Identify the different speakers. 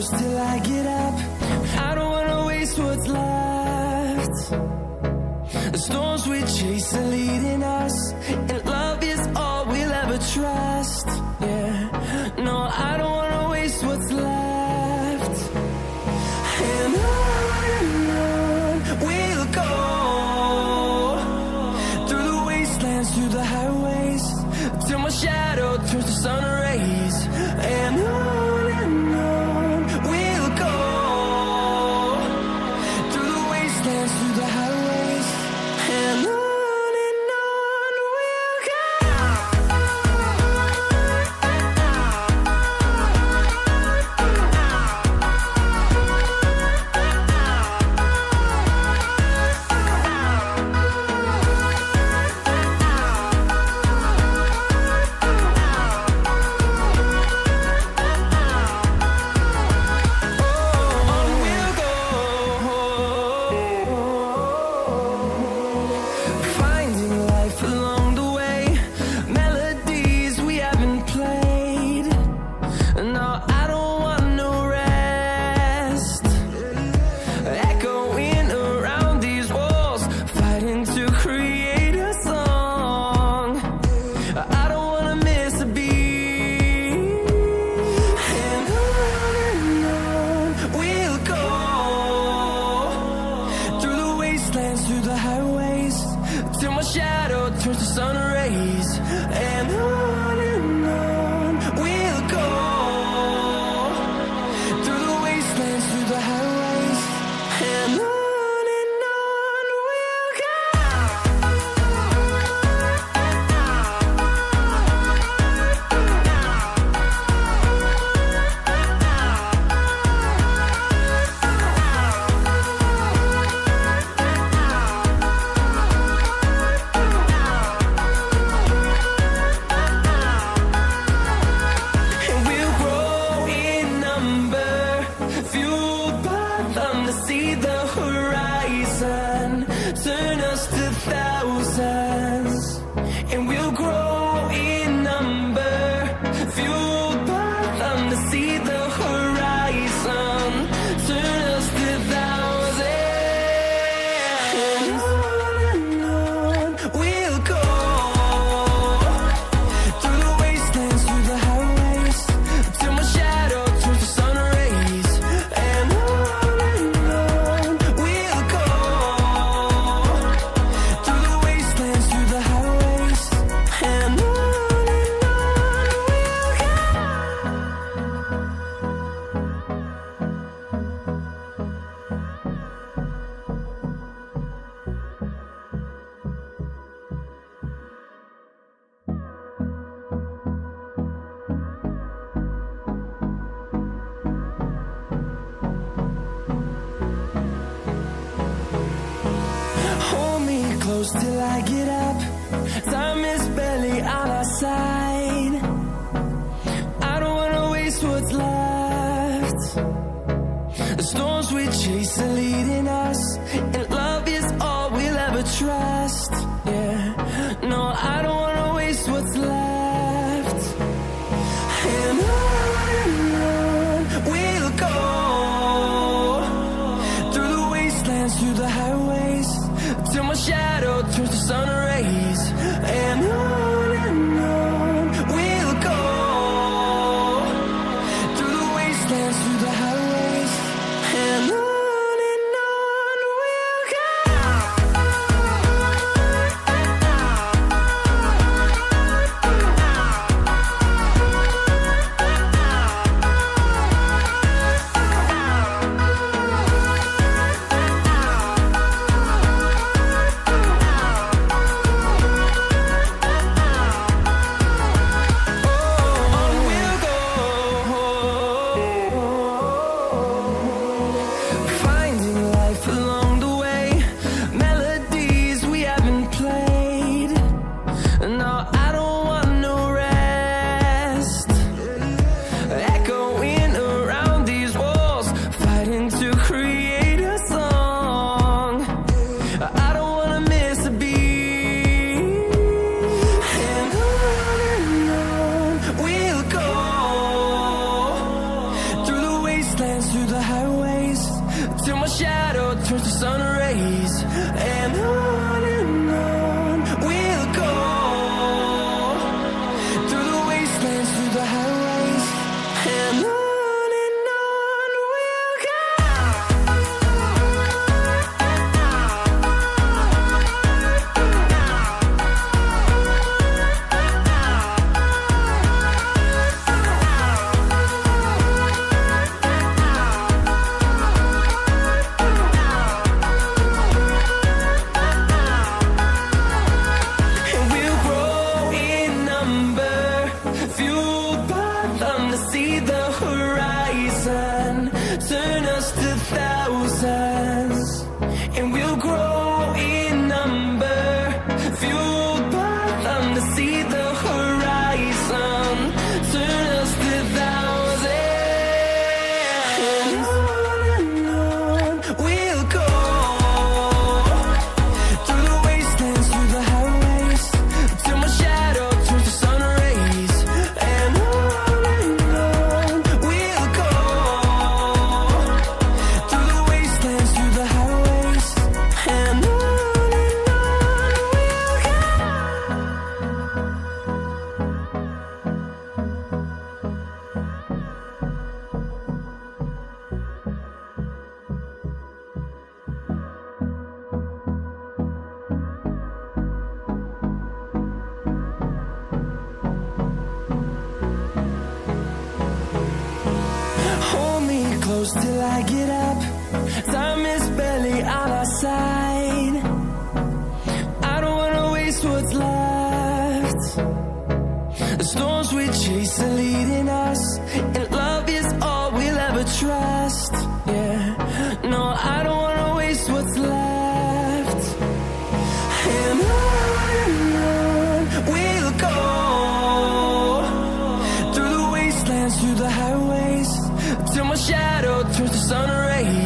Speaker 1: Till I get up, I don't wanna waste what's left. The storms we chase are leading us, and love is all we'll ever trust. Yeah, no, I don't wanna waste what's left. And on we'll go, through the wastelands, through the highways, till my shadow turns to sun rays. And on we'll go, through the wastelands, through the highways, and on we'll go. Through the highways, till my shadow turns to sun rays. And on we'll go, through the wastelands, through the highways, and on we'll go. Turn us to thousands, and we'll grow in number, fueled by them to see the horizon. Turn us to thousands, and on we'll go, through the wastelands, through the highways, till my shadow turns to sun rays. And on we'll go, through the wastelands, through the highways, and on we'll go. Hold me close till I get up. Time is barely on our side. I don't wanna waste what's left. The storms we chase are leading us, and love is all we'll ever trust. Yeah, no, I don't wanna waste what's left. And on we'll go, through the wastelands, through the highways, till my shadow turns to sun rays. And on we'll go, through the wastelands, through the highways, and on we'll go. close till I get up. Time is barely on our side. I don't wanna waste what's left. The storms we chase are leading us, and love is all we'll ever trust. Yeah, no, I don't wanna waste what's left. And on we'll go, through the wastelands, through the highways, till my shadow turns to sun rays.